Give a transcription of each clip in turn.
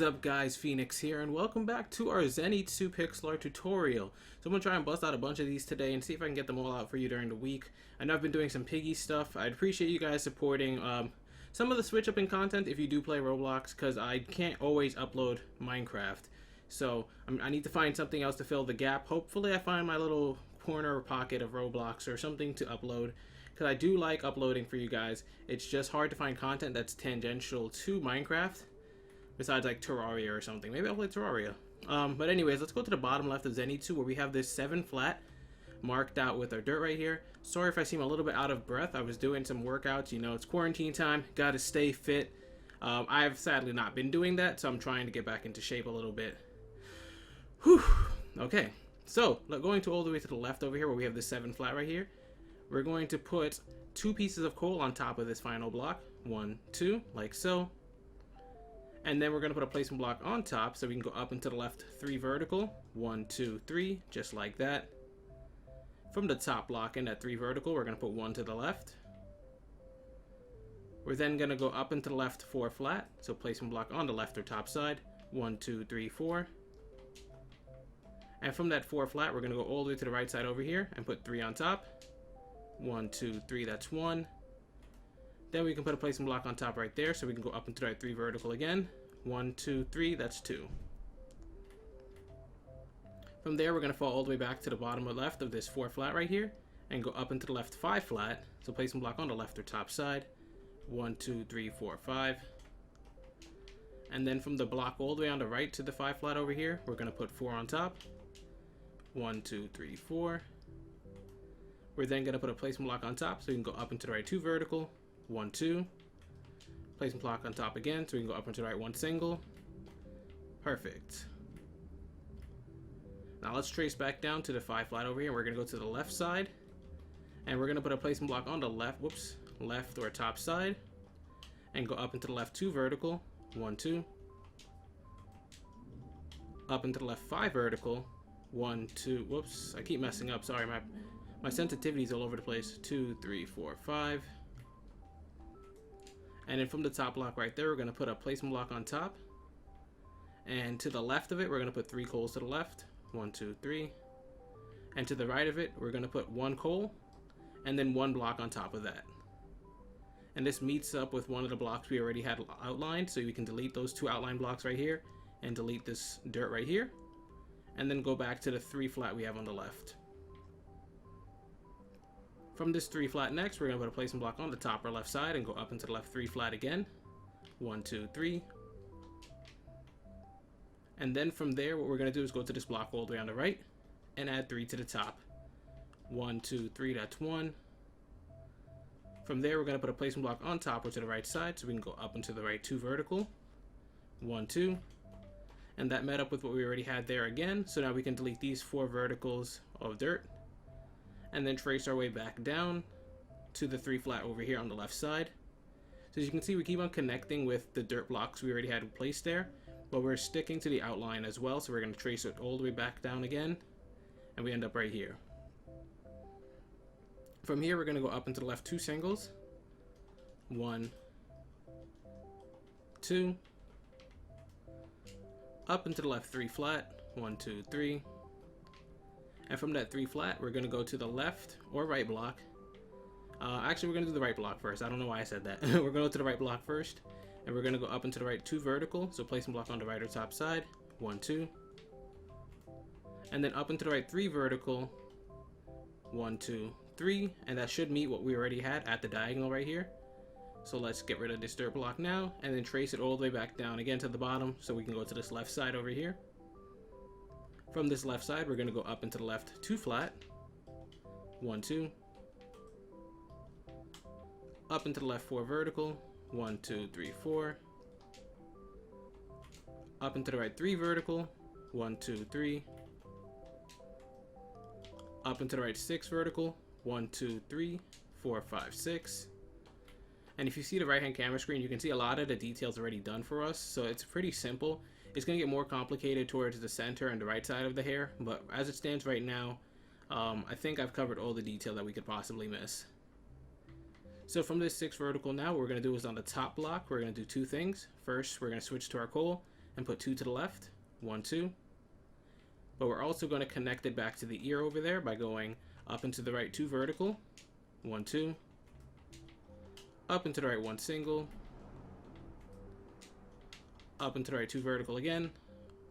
up guys, Phoenix here, and welcome back to our Zenitsu pixel art tutorial. So I'm going to try and bust out a bunch of these today and see if I can get them all out for you during the week. I know I've been doing some piggy stuff. I'd appreciate you guys supporting some of the switch up in content if you do play Roblox, because I can't always upload Minecraft. So I need to find something else to fill the gap. Hopefully I find my little corner or pocket of Roblox or something to upload, because I do like uploading for you guys. It's just hard to find content that's tangential to Minecraft. Besides like Terraria or something. Maybe I'll play Terraria. But anyways, let's go to the bottom left of Zenitsu where we have this 7 flat marked out with our dirt right here. Sorry if I seem a little bit out of breath. I was doing some workouts. You know, it's quarantine time. Gotta stay fit. I've sadly not been doing that, so I'm trying to get back into shape a little bit. Whew. Okay. So, going to all the way to the left over here where we have this 7 flat right here. We're going to put 2 pieces of coal on top of this final block. 1, 2, like so. And then we're going to put a placement block on top so we can go up and to the left 3 vertical. 1, 2, 3, just like that. From the top block in that 3 vertical, we're going to put 1 to the left. We're then going to go up and to the left 4 flat. So placement block on the left or top side. 1, 2, 3, 4. And from that 4 flat, we're going to go all the way to the right side over here and put 3 on top. 1, 2, 3, that's 1. Then we can put a placement block on top right there, so we can go up into the right 3 vertical again. 1, 2, 3, that's 2. From there, we're going to fall all the way back to the bottom or left of this 4 flat right here, and go up into the left 5 flat. So placement block on the left or top side. 1, 2, 3, 4, 5. And then from the block all the way on the right to the 5 flat over here, we're going to put 4 on top. 1, 2, 3, 4. We're then going to put a placement block on top, so we can go up into the right 2 vertical. 1, 2. Placement block on top again, so we can go up into the right 1 single. Perfect. Now let's trace back down to the 5 flat over here. We're going to go to the left side, and we're going to put a placement block on the left, left or top side, and go up into the left 2 vertical. 1, 2. Up into the left 5 vertical. 1, 2. Whoops, I keep messing up. Sorry, my sensitivity's all over the place. 2, 3, 4, 5. And then from the top block right there, we're going to put a placement block on top. And to the left of it, we're going to put 3 coals to the left. 1, 2, 3. And to the right of it, we're going to put 1 coal and then 1 block on top of that. And this meets up with one of the blocks we already had outlined, so we can delete those 2 outline blocks right here and delete this dirt right here. And then go back to the 3 flat we have on the left. From this 3 flat next, we're going to put a placement block on the top or left side and go up into the left 3 flat again. 1, 2, 3. And then from there, what we're going to do is go to this block all the way on the right and add 3 to the top. 1, 2, 3, that's 1. From there, we're going to put a placement block on top or to the right side so we can go up into the right 2 vertical. 1, 2. And that met up with what we already had there again. So now we can delete these 4 verticals of dirt. And then trace our way back down to the 3 flat over here on the left side. So as you can see, we keep on connecting with the dirt blocks we already had placed there, but we're sticking to the outline as well. So we're going to trace it all the way back down again, and we end up right here. From here, we're going to go up into the left 2 singles. 1, 2. Up into the left 3 flat. 1, 2, 3. And from that 3 flat, we're going to go to the left or right block. Actually, we're going to do the right block first. I don't know why I said that. We're going to go to the right block first. And we're going to go up into the right 2 vertical. So placement block on the right or top side. 1, 2. And then up into the right 3 vertical. 1, 2, 3. And that should meet what we already had at the diagonal right here. So let's get rid of this dirt block now. And then trace it all the way back down again to the bottom. So we can go to this left side over here. From this left side, we're going to go up into the left 2 flat. 1, 2. Up into the left 4 vertical. 1, 2, 3, 4. Up into the right 3 vertical. 1, 2, 3. Up into the right 6 vertical. 1, 2, 3, 4, 5, 6. And if you see the right hand camera screen, you can see a lot of the details already done for us. So it's pretty simple. It's going to get more complicated towards the center and the right side of the hair, but as it stands right now, I think I've covered all the detail that we could possibly miss. So from this 6 vertical now, what we're going to do is on the top block, we're going to do 2 things. First, we're going to switch to our coal, and put 2 to the left, 1, 2. But we're also going to connect it back to the ear over there by going up and to the right 2 vertical, 1, 2, up and to the right 1 single, up and to the right 2 vertical again,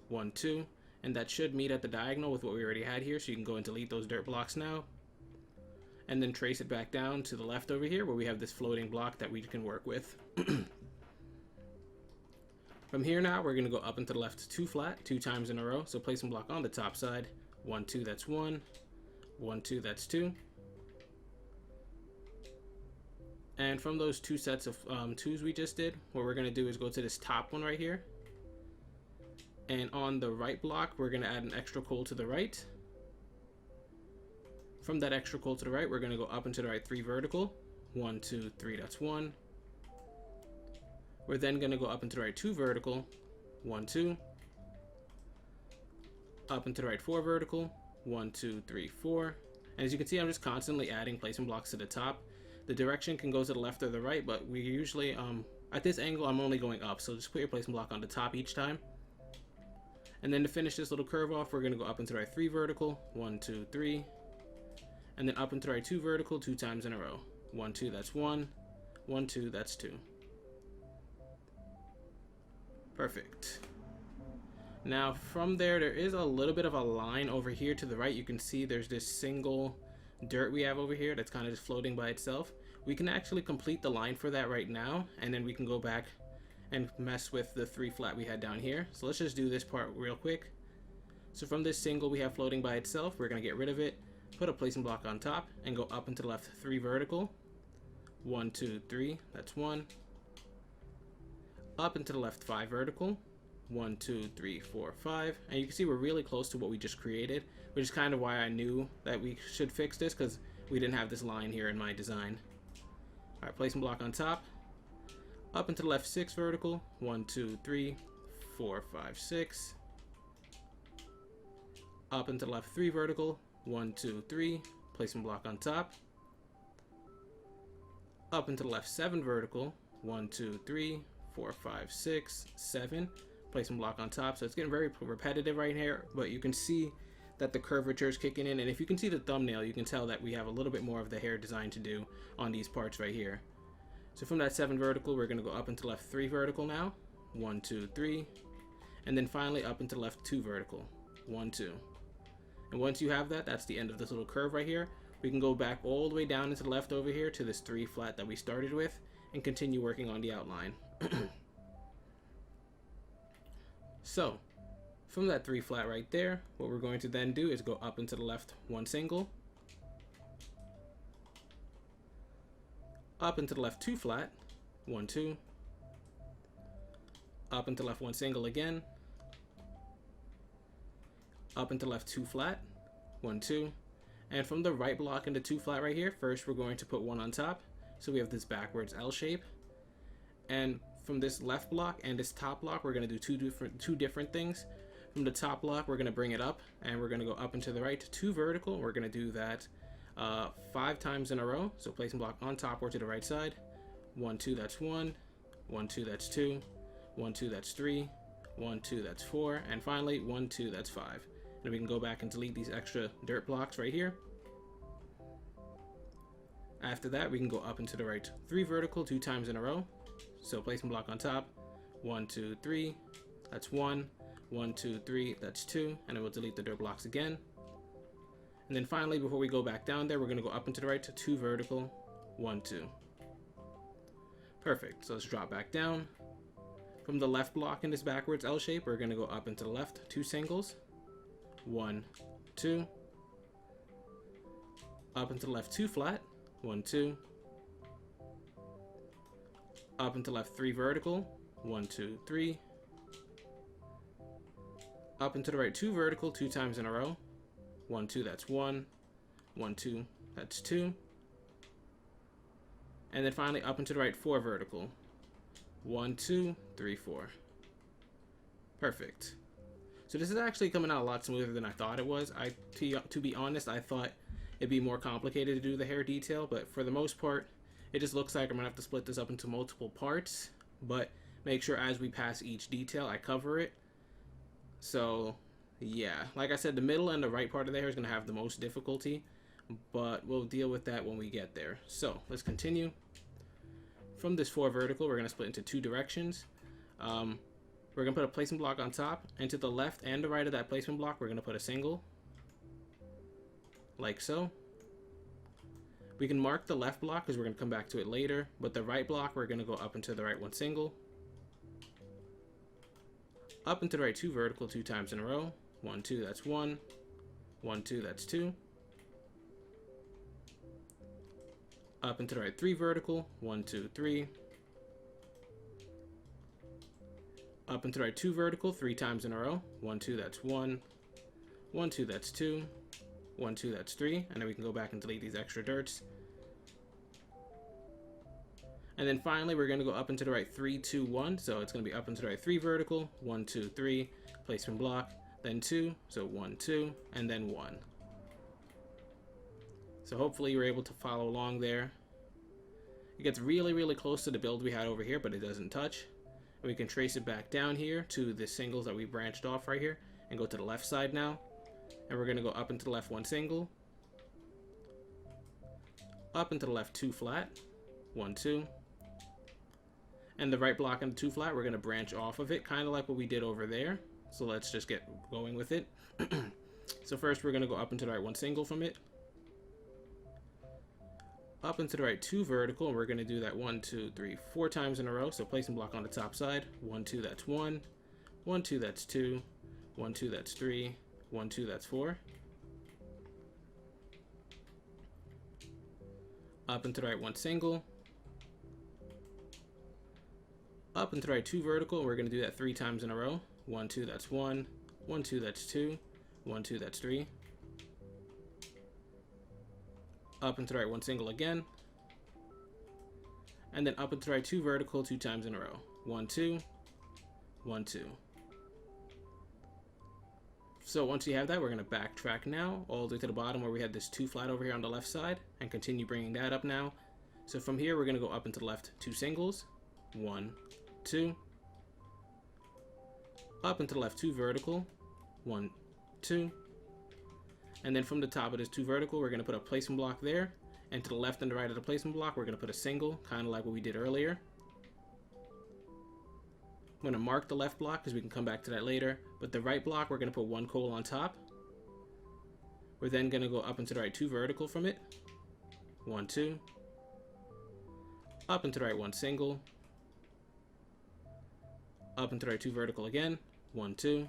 1, 2, and that should meet at the diagonal with what we already had here, so you can go and delete those dirt blocks now. And then trace it back down to the left over here where we have this floating block that we can work with. From here now, we're going to go up and to the left 2 flat, 2 times in a row. So place a block on the top side. 1, 2, that's 1. 1, 2, that's 2. And from those 2 sets of 2s we just did, what we're going to do is go to this top one right here. And on the right block, we're going to add an extra coal to the right. From that extra coal to the right, we're going to go up and to the right 3 vertical. 1, 2, 3, that's 1. We're then going to go up and to the right 2 vertical. 1, 2. Up and to the right 4 vertical. 1, 2, 3, 4. And as you can see, I'm just constantly adding placement blocks to the top. The direction can go to the left or the right, but we usually, at this angle, I'm only going up. So just put your placement block on the top each time. And then to finish this little curve off, we're going to go up and to the right 3 vertical. 1, 2, 3. And then up and to the right 2 vertical 2 times in a row. 1, 2, that's 1. 1, 2, that's 2. Perfect. Now from there is a little bit of a line over here to the right. You can see there's this single dirt we have over here that's kind of just floating by itself. We can actually complete the line for that right now, and then we can go back and mess with the 3 flat we had down here. So let's just do this part real quick. So from this single we have floating by itself, we're going to get rid of it, put a placement block on top, and go up and to the left 3 vertical. 1, 2, 3, that's 1. Up and to the left 5 vertical. 1, 2, 3, 4, 5. And you can see we're really close to what we just created, which is kind of why I knew that we should fix this, because we didn't have this line here in my design. Alright, placement block on top. Up and to the left 6 vertical. 1, 2, 3, 4, 5, 6. Up and to the left 3 vertical. 1, 2, 3. Placement block on top. Up and to the left 7 vertical. 1, 2, 3, 4, 5, 6, 7. Placement block on top. So it's getting very repetitive right here, but you can see that the curvature is kicking in. And if you can see the thumbnail, you can tell that we have a little bit more of the hair design to do on these parts right here. So from that 7 vertical, we're going to go up and to the left 3 vertical now. 1, 2, 3. And then finally up and to the left 2 vertical. 1, 2. And once you have that, that's the end of this little curve right here. We can go back all the way down into the left over here to this 3 flat that we started with and continue working on the outline. So from that 3 flat right there, what we're going to then do is go up and to the left 1 single. Up and to the left 2 flat. 1, 2. Up and to the left 1 single again. Up and to the left 2 flat. 1, 2. And from the right block into 2 flat right here, first we're going to put 1 on top. So we have this backwards L shape. And from this left block and this top block, we're going to do two different things. From the top block, we're going to bring it up, and we're going to go up and to the right 2 vertical. We're going to do that 5 times in a row. So placing block on top or to the right side. 1, 2, that's 1. 1, 2, that's 2. 1, 2, that's 3. 1, 2, that's 4. And finally, 1, 2, that's 5. And we can go back and delete these extra dirt blocks right here. After that, we can go up and to the right 3 vertical 2 times in a row. So placement block on top. 1, 2, 3. That's 1. 1, 2, 3. That's 2. And then we'll delete the dirt blocks again. And then finally, before we go back down there, we're going to go up and to the right to 2 vertical. 1, 2. Perfect. So let's drop back down. From the left block in this backwards L shape, we're going to go up and to the left 2 singles. 1, 2. Up and to the left 2 flat. 1, 2. Up and to left 3 vertical. 1, 2, 3. Up and to the right 2 vertical 2 times in a row. 1, 2, that's 1. 1, 2, that's 2. And then finally up and to the right 4 vertical. 1, 2, 3, 4. Perfect. So this is actually coming out a lot smoother than I thought it was. To be honest, I thought it'd be more complicated to do the hair detail, but for the most part, it just looks like I'm gonna have to split this up into multiple parts. But make sure as we pass each detail I cover it. So yeah, like I said, the middle and the right part of the hair is going to have the most difficulty, but we'll deal with that when we get there. So let's continue. From this 4 vertical, we're going to split into 2 directions. We're going to put a placement block on top, and to the left and the right of that placement block, we're going to put a single, like so. We can mark the left block because we're going to come back to it later, but the right block, we're going to go up into the right 1 single, up into the right 2 vertical 2 times in a row. 1, 2, that's 1, 1, 2, that's 2, up into the right 3 vertical, 1, 2, 3, up into the right 2 vertical 3 times in a row. 1, 2, that's 1, 1, 2, that's 2, 1, 2, that's 3, and then we can go back and delete these extra dirts. And then finally, we're going to go up into the right 3, 2, 1. So it's going to be up into the right 3 vertical, 1, 2, 3, placement block, then 2, so 1, 2, and then 1. So hopefully you're able to follow along there. It gets really, really close to the build we had over here, but it doesn't touch. And we can trace it back down here to the singles that we branched off right here and go to the left side now. And we're going to go up into the left 1 single, up into the left 2 flat, 1, 2. And the right block and the 2 flat, we're going to branch off of it, kind of like what we did over there. So let's just get going with it. So first we're going to go up into the right 1 single from it, up into the right 2 vertical, and we're going to do that 1, 2, 3, 4 times in a row. So placement block on the top side, 1, 2, that's 1, 1, 2, that's 2, 1, 2, that's 3, 1, 2, that's 4. Up into the right 1 single, up into the right 2 vertical, and we're going to do that 3 times in a row. 1, 2, that's 1, 1, 2, that's 2, 1, 2, that's 3. Up into the right 1 single again, and then up into the right 2 vertical 2 times in a row. 1, 2, 1, 2. So once you have that, we're going to backtrack now all the way to the bottom where we had this 2 flat over here on the left side, and continue bringing that up now. So from here, we're going to go up into the left 2 singles, 1, 2, up into the left 2 vertical, 1, 2, and then from the top of this 2 vertical, we're going to put a placement block there, and to the left and the right of the placement block, we're going to put a single, kind of like what we did earlier. I'm going to mark the left block because we can come back to that later, but the right block, we're going to put 1 coal on top. We're then going to go up into the right 2 vertical from it, 1, 2, up into the right 1 single, up into the right 2 vertical again, 1, 2,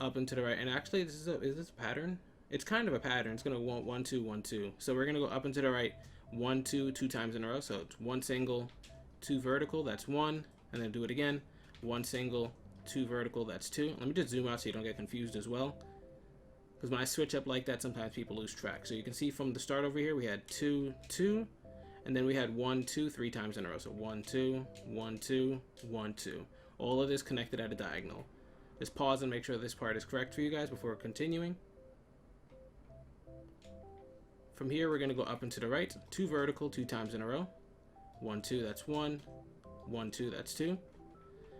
up into the right, and actually is this a pattern? It's kind of a pattern. It's going to want 1, 2, 1, 2. So we're going to go up into the right 1, 2, 2 times in a row. So it's 1 single, 2 vertical, that's 1, and then do it again. 1 single, 2 vertical, that's 2. Let me just zoom out so you don't get confused as well, because when I switch up like that, sometimes people lose track. So you can see from the start over here, we had 2, 2, and then we had 1, 2, 3 times in a row. So 1, 2, 1, 2, 1, 2. All of this connected at a diagonal. Just pause and make sure this part is correct for you guys before continuing. From here, we're going to go up and to the right, 2 vertical, 2 times in a row. 1, 2, that's 1, 1, 2, that's 2.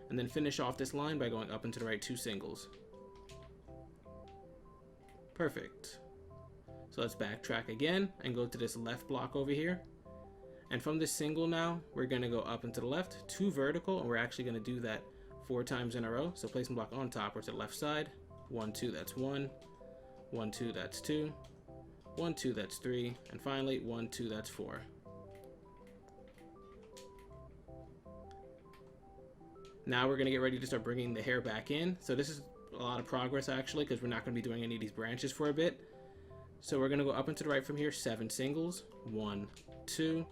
And then finish off this line by going up and to the right 2 singles. Perfect. So let's backtrack again and go to this left block over here. And from this single now, we're going to go up and to the left, 2 vertical, and we're actually going to do that 4 times in a row. So placement block on top or to the left side. 1, 2, that's 1, 1, 2, that's 2, 1, 2, that's 3, and finally 1, 2, that's 4. Now we're going to get ready to start bringing the hair back in. So this is a lot of progress actually, because we're not going to be doing any of these branches for a bit. So we're going to go up and to the right from here, 7 singles, 1, 2,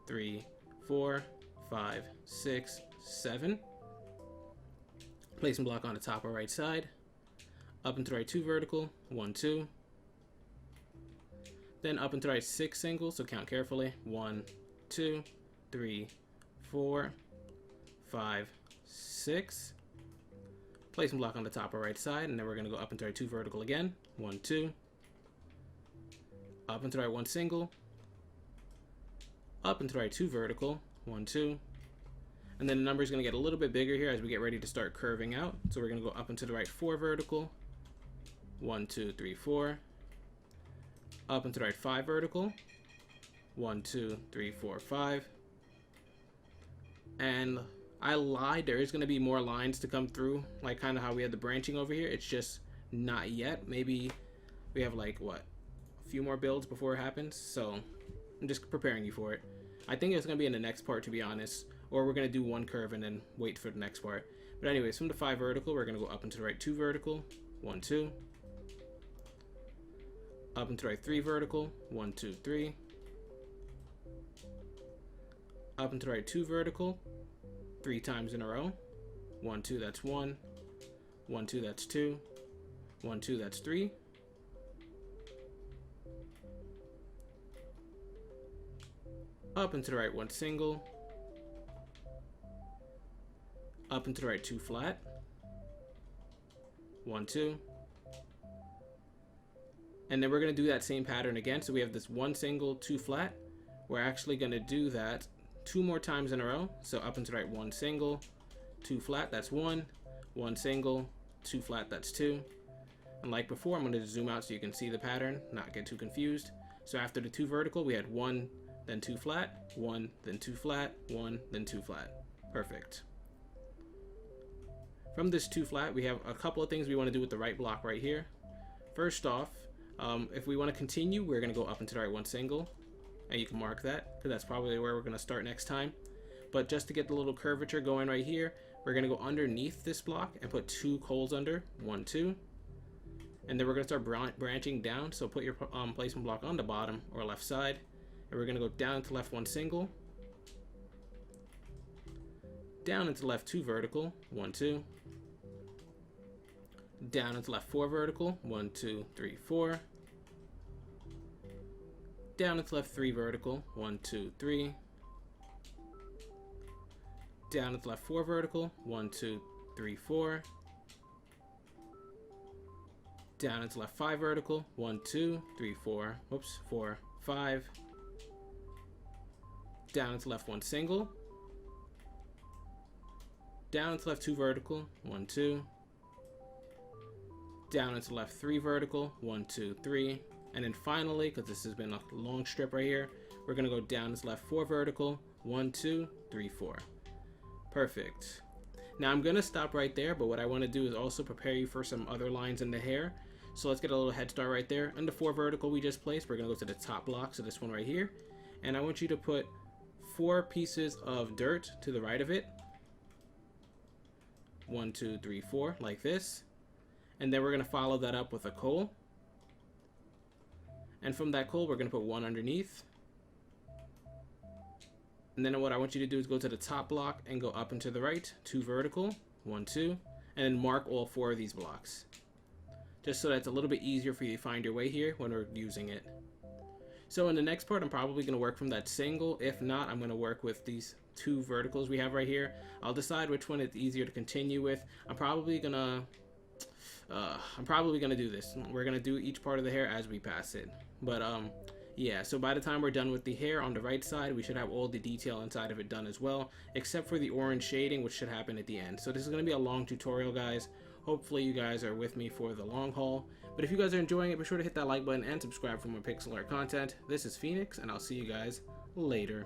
3, 4, 5, 6, 7. Placement block on the top or right side, up into the right 2 vertical, 1, 2. Then up into the right 6 singles, so count carefully, 1, 2, 3, 4, 5, 6. Placement block on the top or right side, and then we're going to go up into the right 2 vertical again, 1, 2. Up into the right 1 single, up into the right 2 vertical, 1, 2. And then the number is going to get a little bit bigger here as we get ready to start curving out. So we're going to go up and to the right 4 vertical. 1, 2, 3, 4. Up and to the right 5 vertical. 1, 2, 3, 4, 5. And I lied, there is going to be more lines to come through, like kind of how we had the branching over here. It's just not yet. Maybe we have like, what, a few more builds before it happens. So I'm just preparing you for it. I think it's going to be in the next part, to be honest. Or we're going to do one curve and then wait for the next part. But anyways, from the 5 vertical, we're going to go up and to the right 2 vertical. 1, 2. Up and to the right 3 vertical. 1, 2, 3. Up and to the right 2 vertical. 3 times in a row. 1, 2, that's 1. 1, 2, that's 2. 1, 2, that's 3. Up and to the right 1 single. Up and to the right 2 flat. 1, 2. And then we're going to do that same pattern again. So we have this 1 single, 2 flat. We're actually going to do that 2 more times in a row. So up and to the right 1 single, 2 flat, that's 1. 1 single, 2 flat, that's 2. And like before, I'm going to zoom out so you can see the pattern, not get too confused. So after the 2 vertical, we had 1, then 2 flat, 1, then 2 flat, 1, then 2 flat. Perfect. From this 2 flat, we have a couple of things we want to do with the right block right here. First off, if we want to continue, we're going to go up and to the right 1 single. And you can mark that, because that's probably where we're going to start next time. But just to get the little curvature going right here, we're going to go underneath this block and put 2 coals under. 1, 2. And then we're going to start branching down. So put your placement block on the bottom or left side. And we're going to go down to left 1 single. Down into left 2 vertical. 1, 2. Down into left 4 vertical. 1, 2, 3, 4. Down into left 3 vertical. 1, 2, 3. Down into left 4 vertical. 1, 2, 3, 4. Down into left 5 vertical. 1, 2, 3, 4. Whoops, 4, 5. Down into left 1 single. Down into left 2 vertical. 1, 2. Down into left 3 vertical. 1, 2, 3. And then finally, because this has been a long strip right here, we're going to go down this left 4 vertical. 1, 2, 3, 4. Perfect. Now I'm going to stop right there, but what I want to do is also prepare you for some other lines in the hair. So let's get a little head start right there. On the 4 vertical we just placed, we're going to go to the top block, so this one right here. And I want you to put 4 pieces of dirt to the right of it. 1, 2, 3, 4, like this. And then we're going to follow that up with a coal. And from that coal, we're going to put 1 underneath. And then what I want you to do is go to the top block and go up and to the right, 2 vertical, 1, 2, and then mark all 4 of these blocks. Just so that's a little bit easier for you to find your way here when we're using it. So in the next part, I'm probably going to work from that single. If not, I'm going to work with these 2 verticals we have right here. I'll decide which one it's easier to continue with. I'm probably going to do this. We're going to do each part of the hair as we pass it. But yeah, so by the time we're done with the hair on the right side, we should have all the detail inside of it done as well, except for the orange shading, which should happen at the end. So this is going to be a long tutorial, guys. Hopefully you guys are with me for the long haul. But if you guys are enjoying it, be sure to hit that like button and subscribe for more pixel art content. This is Phoenix, and I'll see you guys later.